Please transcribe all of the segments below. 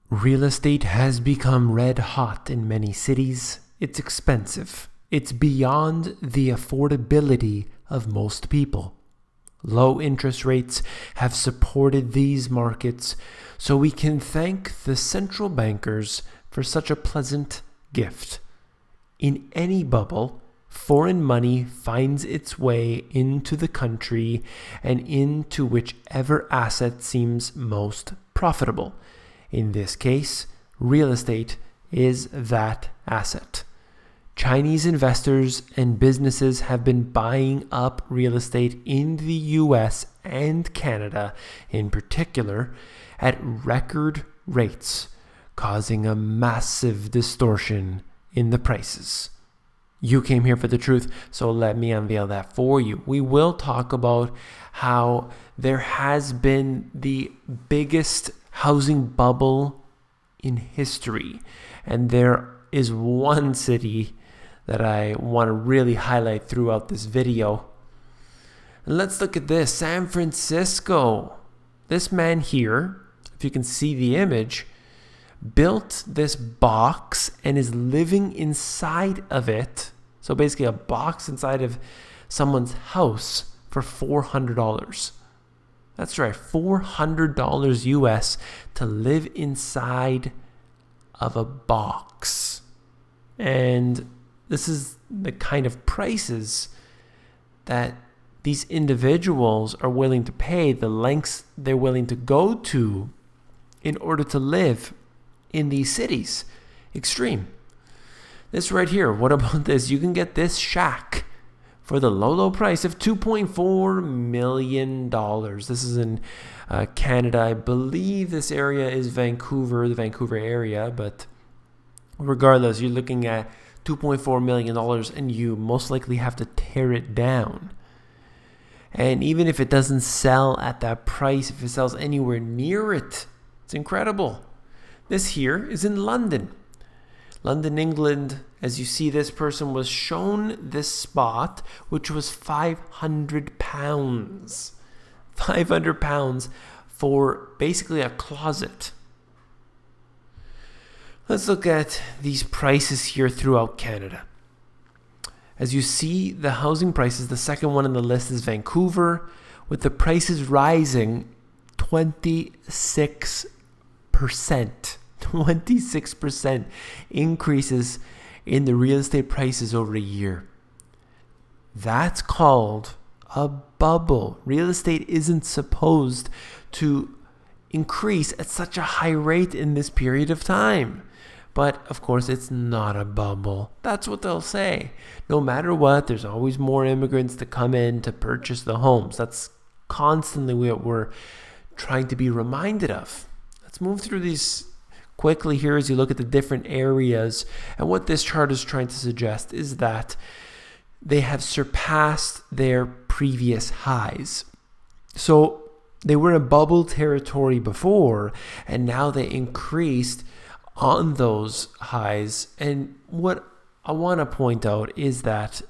Real estate has become red hot in many cities. It's expensive. It's beyond the affordability of most people. Low interest rates have supported these markets, so we can thank the central bankers for such a pleasant gift. In any bubble, foreign money finds its way into the country and into whichever asset seems most profitable. In this case, real estate is that asset. Chinese investors and businesses have been buying up real estate in the US and Canada in particular at record rates, causing a massive distortion in the prices. You came here for the truth, so let me unveil that for you. We will talk about how there has been the biggest housing bubble in history. And there is one city that I want to really highlight throughout this video. And let's look at this, San Francisco. This man here, if you can see the image, built this box and is living inside of it. So basically a box inside of someone's house for $400. That's right, $400 US to live inside of a box. And this is the kind of prices that these individuals are willing to pay, the lengths they're willing to go to in order to live in these cities. Extreme. This right here, what about this? You can get this shack for the low price of $2.4 million. This is in Canada. I believe this area is Vancouver, the Vancouver area. But regardless, you're looking at $2.4 million and you most likely have to tear it down. And even if it doesn't sell at that price, if it sells anywhere near it, it's incredible. This here is in London. London, England. As you see, this person was shown this spot, which was £500. £500 for basically a closet. Let's look at these prices here throughout Canada. As you see, the housing prices, the second one on the list is Vancouver, with the prices rising 26%. 26% increases in the real estate prices over a year. That's called a bubble. Real estate isn't supposed to increase at such a high rate in this period of time. But of course, it's not a bubble. That's what they'll say. No matter what, there's always more immigrants to come in to purchase the homes. That's constantly what we're trying to be reminded of. Let's move through these quickly here as you look at the different areas. And what this chart is trying to suggest is that they have surpassed their previous highs. So they were in bubble territory before, and now they increased on those highs. And what I want to point out is that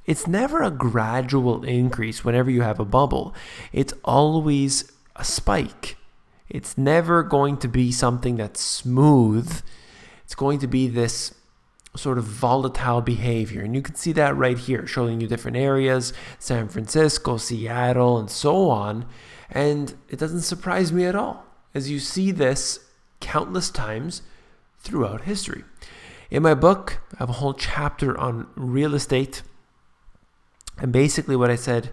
it's never a gradual increase whenever you have a bubble. It's always a spike. It's never going to be something that's smooth. It's going to be this sort of volatile behavior. And you can see that right here, showing you different areas, San Francisco, Seattle, and so on. And it doesn't surprise me at all, as you see this countless times throughout history. In my book, I have a whole chapter on real estate. And basically what I said,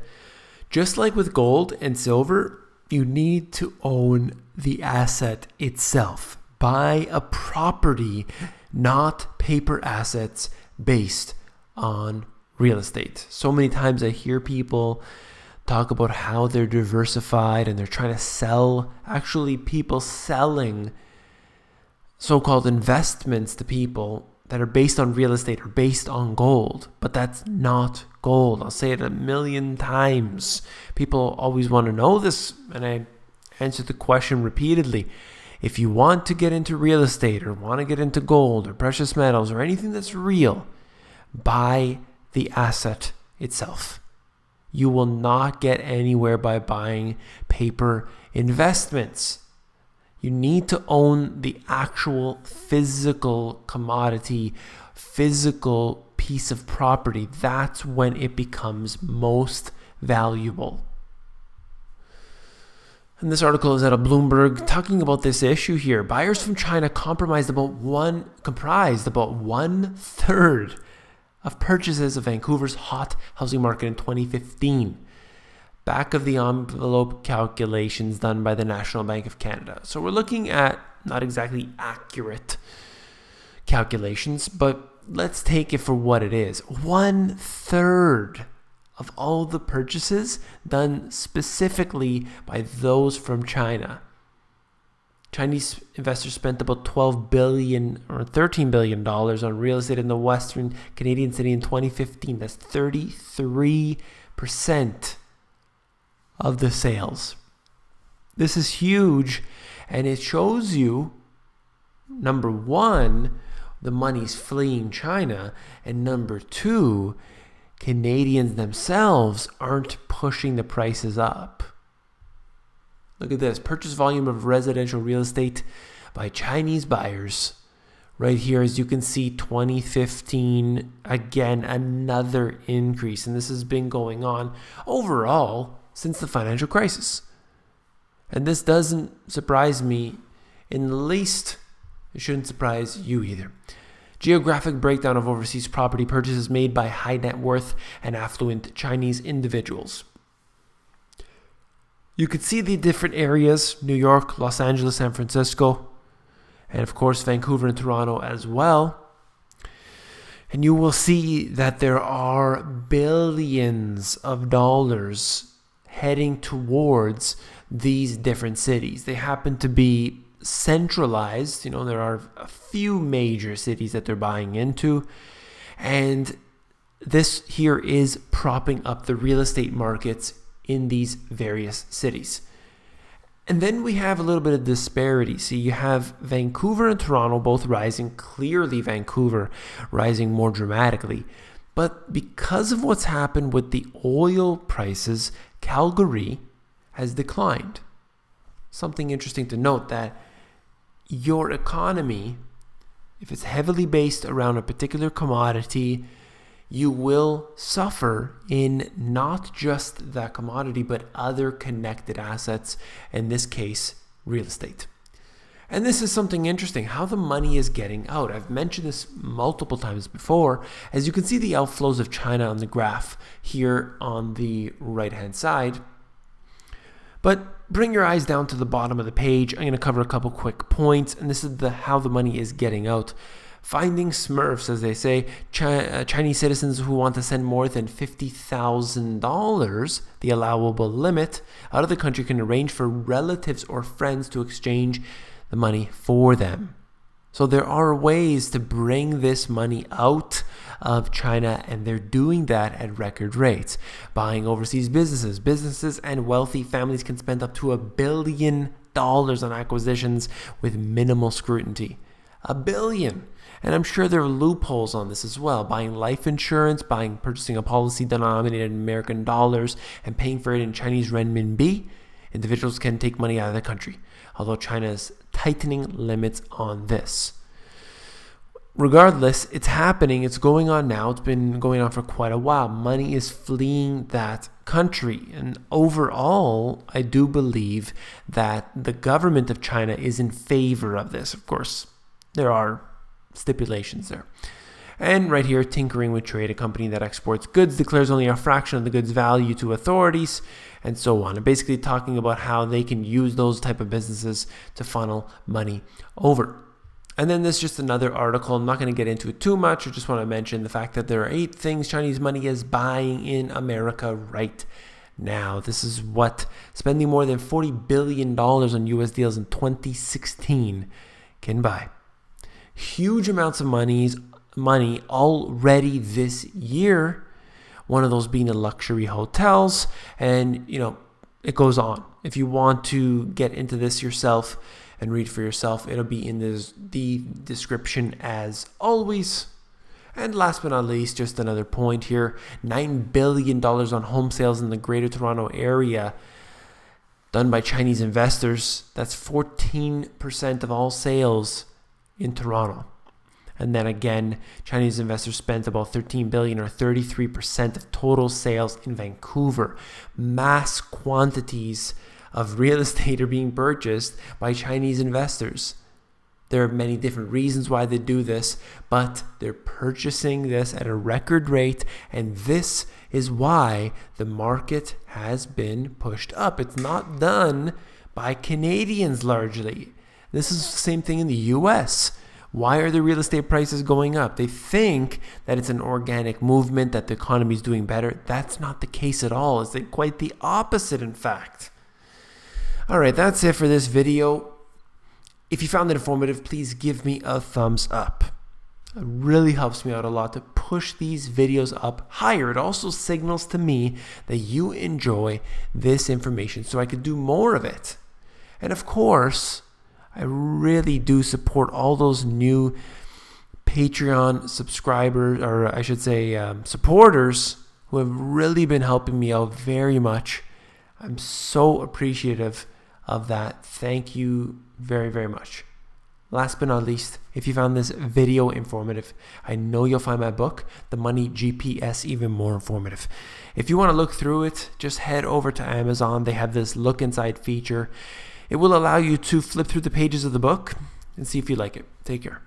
just like with gold and silver, you need to own the asset itself. Buy a property, not paper assets based on real estate. So many times I hear people talk about how they're diversified and they're trying to sell, actually people selling so-called investments to people that are based on real estate or based on gold. But that's not gold. I'll say it a million times. People always want to know this, and I answer the question repeatedly. If you want to get into real estate or want to get into gold or precious metals or anything that's real, buy the asset itself. You will not get anywhere by buying paper investments. You need to own the actual physical commodity, physical piece of property. That's when it becomes most valuable. And this article is out of Bloomberg talking about this issue here. Buyers from China comprised about 1/3 of purchases of Vancouver's hot housing market in 2015. Back of the envelope calculations done by the National Bank of Canada. So we're looking at not exactly accurate calculations, but let's take it for what it is. 1/3 of all the purchases done specifically by those from China. Chinese investors spent about $12 billion or $13 billion on real estate in the Western Canadian city in 2015. That's 33% of the sales. This is huge, and it shows you, number one, the money's fleeing China, and number two, Canadians themselves aren't pushing the prices up. Look at this. Purchase volume of residential real estate by Chinese buyers. Right here, as you can see, 2015, again, another increase. And this has been going on overall since the financial crisis. And this doesn't surprise me in the least. It shouldn't surprise you either. Geographic breakdown of overseas property purchases made by high net worth and affluent Chinese individuals. You could see the different areas: New York, Los Angeles, San Francisco, and of course Vancouver and Toronto as well. And you will see that there are billions of dollars heading towards these different cities. They happen to be centralized. There are a few major cities that they're buying into, and this here is propping up the real estate markets in these various cities. And then we have a little bit of disparity. See, you have Vancouver and Toronto both rising, clearly Vancouver rising more dramatically. But because of what's happened with the oil prices, Calgary has declined. Something interesting to note, that your economy, if it's heavily based around a particular commodity, you will suffer in not just that commodity, but other connected assets, in this case, real estate. And this is something interesting, how the money is getting out. I've mentioned this multiple times before. As you can see the outflows of China on the graph here on the right-hand side. But bring your eyes down to the bottom of the page. I'm going to cover a couple quick points, and this is how the money is getting out. Finding Smurfs, as they say, Chinese citizens who want to send more than $50,000, the allowable limit, out of the country can arrange for relatives or friends to exchange the money for them. So there are ways to bring this money out of China, and they're doing that at record rates. Buying overseas businesses. Businesses and wealthy families can spend up to $1 billion on acquisitions with minimal scrutiny. $1 billion. And I'm sure there are loopholes on this as well. Buying life insurance, purchasing a policy denominated in American dollars and paying for it in Chinese renminbi. Individuals can take money out of the country, although China is tightening limits on this. Regardless, it's happening. It's going on now. It's been going on for quite a while. Money is fleeing that country. And overall, I do believe that the government of China is in favor of this. Of course, there are stipulations there. And right here, Tinkering with Trade, a company that exports goods, declares only a fraction of the goods' value to authorities, and so on. And basically talking about how they can use those type of businesses to funnel money over. And then there's just another article. I'm not going to get into it too much. I just want to mention the fact that there are 8 things Chinese money is buying in America right now. This is what spending more than $40 billion on US deals in 2016 can buy. Huge amounts of money already this year. One of those being the luxury hotels. And, it goes on. If you want to get into this yourself and read for yourself, it'll be in the description as always. And last but not least, just another point here. $9 billion on home sales in the Greater Toronto Area. done by Chinese investors. That's 14% of all sales in Toronto. And then again, Chinese investors spent about $13 billion or 33% of total sales in Vancouver. Mass quantities of real estate are being purchased by Chinese investors. There are many different reasons why they do this, but they're purchasing this at a record rate, and this is why the market has been pushed up. It's not done by Canadians largely. This is the same thing in the US. Why are the real estate prices going up? They think that it's an organic movement, that the economy is doing better. That's not the case at all. It's quite the opposite, in fact. All right, that's it for this video. If you found it informative, please give me a thumbs up. It really helps me out a lot to push these videos up higher. It also signals to me that you enjoy this information so I could do more of it. And of course, I really do support all those new Patreon subscribers, or I should say supporters, who have really been helping me out very much. I'm so appreciative of that. Thank you very, very much. Last but not least, if you found this video informative, I know you'll find my book, The Money GPS, even more informative. If you want to look through it, just head over to Amazon. They have this look inside feature. It will allow you to flip through the pages of the book and see if you like it. Take care.